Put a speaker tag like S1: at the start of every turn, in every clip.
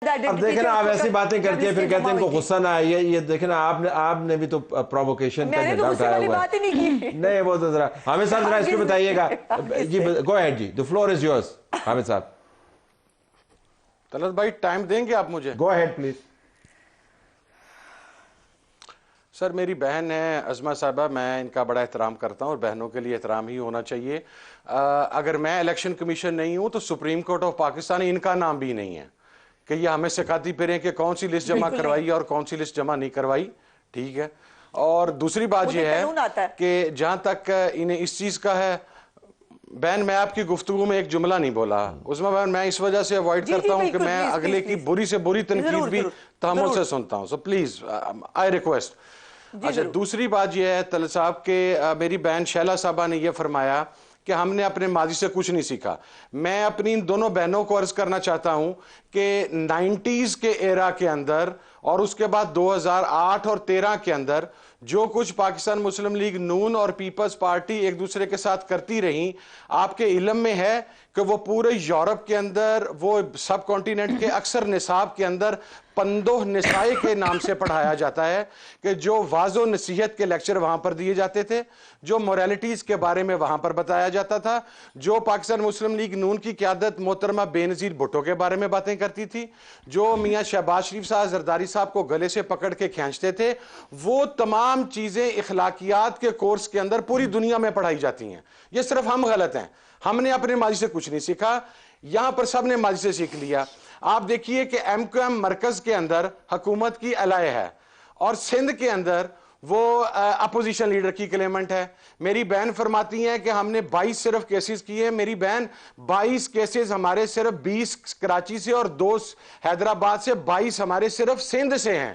S1: اب دیکھیں نا آپ ایسی باتیں کرتی ہیں پھر کہتے ہیں ان کو غصہ نہ آئی ہے. یہ دیکھیں نا آپ نے بھی تو پرووکیشن کا جھنڈا اٹھایا ہوا ہے. نہیں وہ تو ذرا حامد صاحب ذرا اس پہ بتائیے گا. جی گو اہیڈ جی, the floor is yours Hamid sahab.
S2: Talat بھائی ٹائم دیں گے آپ مجھے؟
S1: Go ahead please.
S2: سر میری بہن ہے عظمہ صاحبہ, میں ان کا بڑا احترام کرتا ہوں اور بہنوں کے لیے احترام ہی ہونا چاہیے. اگر میں الیکشن کمیشن نہیں ہوں تو سپریم کورٹ آف پاکستان ان کا نام بھی نہیں ہے کہ یہ ہمیں سکھاتی پھریں کہ کون سی لسٹ جمع کروائی اور کون سی لسٹ جمع نہیں کروائی. ٹھیک ہے. اور دوسری بات یہ ہے کہ جہاں تک انہیں اس چیز کا ہے, بہن میں آپ کی گفتگو میں ایک جملہ نہیں بولا. عظمہ بہن میں اس وجہ سے اوائڈ کرتا ہوں کہ میں اگلے کی بری سے بری تنقید بھی تحمل سے سنتا ہوں. So please I request. اچھا دوسری بات یہ ہے طلعت صاحب کہ میری بہن شیلہ صاحبہ نے یہ فرمایا کہ ہم نے اپنے ماضی سے کچھ نہیں سیکھا. میں اپنی ان دونوں بہنوں کو عرض کرنا چاہتا ہوں کہ 90s کے ایرا کے اندر اور اس کے بعد 2008 اور 13 کے اندر جو کچھ پاکستان مسلم لیگ نون اور پیپلز پارٹی ایک دوسرے کے ساتھ کرتی رہیں, آپ کے علم میں ہے کہ وہ پورے یورپ کے اندر وہ سب کانٹیننٹ کے اکثر نصاب کے اندر پندوہ نسائے کے نام سے پڑھایا جاتا ہے کہ جو واضح و نصیحت کے لیکچر وہاں پر دیے جاتے تھے, جو موریلٹیز کے بارے میں وہاں پر بتایا جاتا تھا, جو پاکستان مسلم لیگ نون کی قیادت محترمہ بے-نظیر بھٹو کے بارے میں باتیں کرتی تھی, جو میاں شہباز شریف صاحب زرداری صاحب کو گلے سے پکڑ کے کھینچتے تھے, وہ تمام چیزیں اخلاقیات کے کورس کے اندر پوری دنیا میں پڑھائی جاتی ہیں. یہ صرف ہم غلط ہیں, ہم نے اپنے ماضی سے کچھ نہیں سیکھا. یہاں پر سب نے ماضی سے سیکھ لیا. آپ دیکھیے کہ ایم کیو ایم مرکز کے اندر حکومت کی الائے ہے اور سندھ کے اندر وہ اپوزیشن لیڈر کی کلیمنٹ ہے. میری بہن فرماتی ہیں کہ ہم نے 22 صرف کیسز کیے ہیں. میری بہن 22 کیسز ہمارے صرف 20 کراچی سے اور 2 حیدرآباد سے, 22 ہمارے صرف سندھ سے ہیں.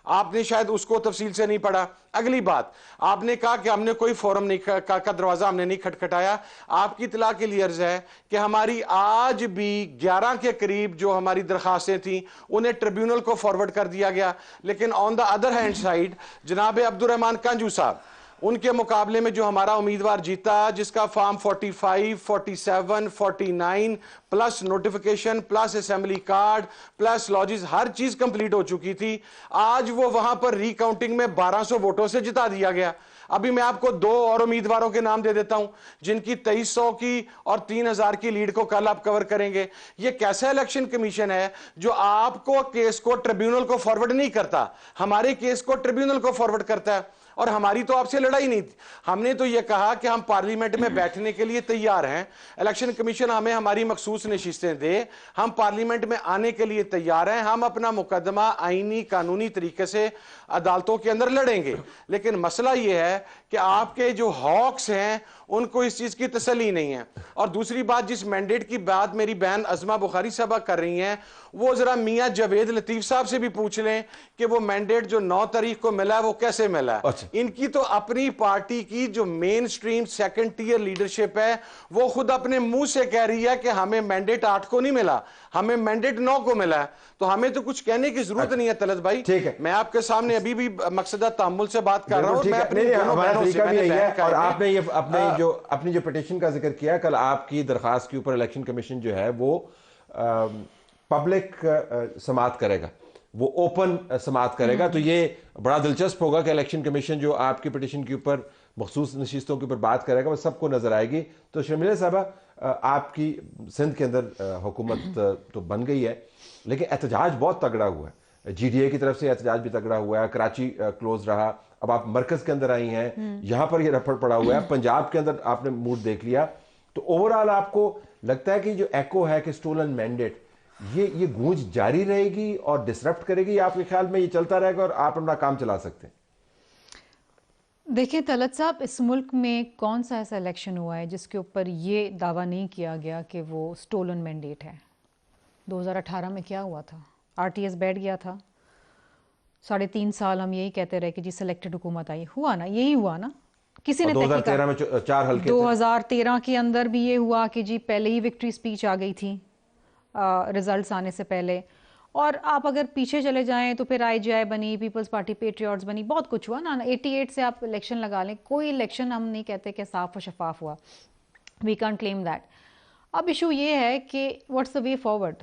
S2: آپ نے شاید اس کو تفصیل سے نہیں پڑھا. اگلی بات, آپ نے کہا کہ ہم نے کوئی فورم نہیں کا دروازہ ہم نے نہیں کھٹکھٹایا. آپ کی اطلاع کے لیے عرض ہے کہ ہماری آج بھی 11 کے قریب جو ہماری درخواستیں تھیں انہیں ٹریبیونل کو فارورڈ کر دیا گیا. لیکن آن دا ادر ہینڈ سائیڈ جناب عبد الرحمان کنجو صاحب, ان کے مقابلے میں جو ہمارا امیدوار جیتا جس کا form 45, 47, 49 plus notification plus assembly card plus لاجز ہر چیز کمپلیٹ ہو چکی تھی, آج وہ وہاں پر ری کاؤنٹنگ میں 1200 ووٹوں سے جتا دیا گیا. ابھی میں آپ کو 2 اور امیدواروں کے نام دے دیتا ہوں جن کی 2300 کی اور 3000 کی لیڈ کو کل آپ کور کریں گے. یہ کیسا الیکشن کمیشن ہے جو آپ کو کیس کو ٹریبیونل کو فارورڈ نہیں کرتا, ہمارے کیس کو ٹریبیونل کو فارورڈ کرتا ہے. اور ہماری تو آپ سے لڑائی نہیں تھی, ہم نے تو یہ کہا کہ ہم پارلیمنٹ میں بیٹھنے کے لیے تیار ہیں, الیکشن کمیشن ہمیں ہماری مخصوص نشستیں دے, ہم پارلیمنٹ میں آنے کے لیے تیار ہیں, ہم اپنا مقدمہ آئینی قانونی طریقے سے عدالتوں کے اندر لڑیں گے. لیکن مسئلہ یہ ہے کہ آپ کے جو ہاکس ہیں ان کو اس چیز کی تسلی نہیں ہے. اور دوسری بات, جس مینڈیٹ کی بات میری بہن عظمہ بخاری صاحبہ کر رہی ہیں, وہ ذرا میاں جاوید لطیف صاحب سے بھی پوچھ لیں کہ وہ مینڈیٹ جو 9 تاریخ کو ملا ہے وہ کیسے ملا ہے. ان کی تو اپنی پارٹی کی جو مین سٹریم سیکنڈ ٹیئر لیڈرشپ ہے وہ خود اپنے منہ سے کہہ رہی ہے کہ ہمیں مینڈیٹ 8 کو نہیں ملا, ہمیں مینڈیٹ 9 کو ملا ہے. تو ہمیں تو کچھ کہنے کی ضرورت نہیں ہے طلعت بھائی. میں آپ کے سامنے ابھی بھی مقصدہ تحمل سے بات کر رہا ہوں. میں اپنی دونوں بہنوں سے
S1: اور آپ نے یہ اپنی جو پٹیشن کا ذکر کیا, کل آپ کی درخواست کے اوپر الیکشن کمیشن جو ہے وہ پبلک سماعت کرے گا, وہ اوپن سماعت کرے گا. تو یہ بڑا دلچسپ ہوگا کہ الیکشن کمیشن جو آپ کی پٹیشن کے اوپر مخصوص نشستوں کے اوپر بات کرے گا وہ سب کو نظر آئے گی. تو شرمیلہ صاحبہ, آپ کی سندھ کے اندر حکومت تو بن گئی ہے لیکن احتجاج بہت تگڑا ہوا ہے, جی ڈی اے کی طرف سے احتجاج بھی تگڑا ہوا ہے, کراچی کلوز رہا, اب آپ مرکز کے اندر آئی ہیں, یہاں پر یہ رفڑ پڑا ہوا ہے, پنجاب کے اندر آپ نے موڈ دیکھ لیا. تو اوورآل آپ کو لگتا ہے کہ جو ایکو ہے کہ سٹولن مینڈیٹ یہ گونج جاری رہے گی اور ڈسرپٹ کرے گی, آپ کے خیال میں یہ چلتا رہے گا اور آپ اپنا کام چلا سکتے ہیں؟
S3: دیکھیں طلعت صاحب, اس ملک میں کون سا ایسا الیکشن ہوا ہے جس کے اوپر یہ دعویٰ نہیں کیا گیا کہ وہ سٹولن مینڈیٹ ہے؟ 2018 میں کیا ہوا تھا؟ آر ٹی ایس بیٹھ گیا تھا, 3.5 سال ہم یہی کہتے رہے کہ جی سلیکٹڈ حکومت آئی, ہوا نا, یہی ہوا نا. کسی نے
S1: 2013 میں 4 حلقے,
S3: 2013 کے اندر بھی یہ ہوا کہ جی پہلے ہی وکٹری سپیچ آ گئی تھی رزلٹس آنے سے پہلے. اور آپ اگر پیچھے چلے جائیں تو پھر آئی جی آئی بنی, پیپلز پارٹی پیٹریوٹس بنی, بہت کچھ ہوا نا. 88 سے آپ الیکشن لگا لیں, کوئی الیکشن ہم نہیں کہتے کہ صاف و شفاف ہوا, وی کانٹ کلیم دیٹ. اب ایشو یہ ہے کہ واٹس دا وے فارورڈ.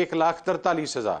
S2: 1,43,000।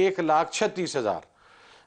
S2: 1,36,000।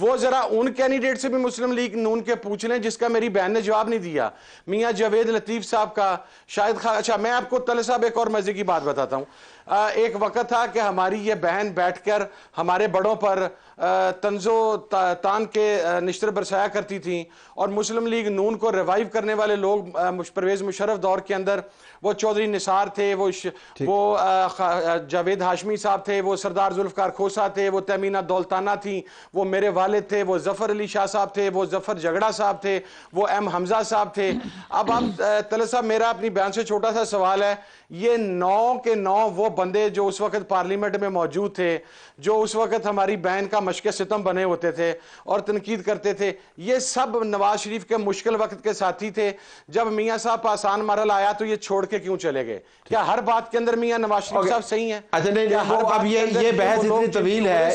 S2: وہ ذرا ان کینڈیڈیٹ سے بھی مسلم لیگ نون کے پوچھ لیں جس کا میری بہن نے جواب نہیں دیا. میاں جاوید لطیف صاحب کا, شاہد اچھا میں آپ کو طلعت صاحب ایک اور مزے کی بات بتاتا ہوں. ایک وقت تھا کہ ہماری یہ بہن بیٹھ کر ہمارے بڑوں پر طنز و تان کے نشتر برسایا کرتی تھیں, اور مسلم لیگ نون کو ریوائیو کرنے والے لوگ پرویز مشرف دور کے اندر وہ چودھری نثار تھے, وہ جاوید ہاشمی صاحب تھے, وہ سردار ذوالفقار کھوسا تھے, وہ تیمینہ دولتانہ تھیں, وہ میرے والد تھے, وہ ظفر علی شاہ صاحب تھے, وہ ظفر جھگڑا صاحب تھے, وہ ایم حمزہ صاحب تھے. اب آپ طلعت صاحب میرا اپنی بیان سے چھوٹا سا سوال ہے, یہ 9 کے 9 وہ بندے جو اس وقت پارلیمنٹ میں موجود تھے, جو اس وقت ہماری بہن کا مشق ستم بنے ہوتے تھے اور تنقید کرتے تھے, یہ سب نواز شریف کے مشکل وقت کے ساتھی تھے. جب میاں صاحب پہ آسان مرحلہ آیا تو یہ چھوڑ کے کیوں چلے گئے؟ کیا ہر بات کے اندر میاں نواز شریف صاحب صحیح ہیں؟
S1: اچھا نہیں, اب یہ بحث اتنی طویل ہے,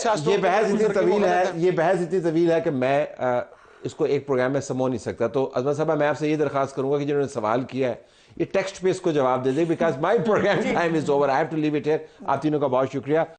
S1: یہ بحث اتنی طویل ہے کہ میں اس کو ایک پروگرام میں سمو نہیں سکتا. تو عظمت صاحبہ میں آپ سے یہ درخواست کروں گا کہ جنہوں نے سوال کیا ہے یہ ٹیکسٹ پہ اس کو جواب دے دیں, because my program time is over, I have to leave it here. آپ تینوں کا بہت شکریہ.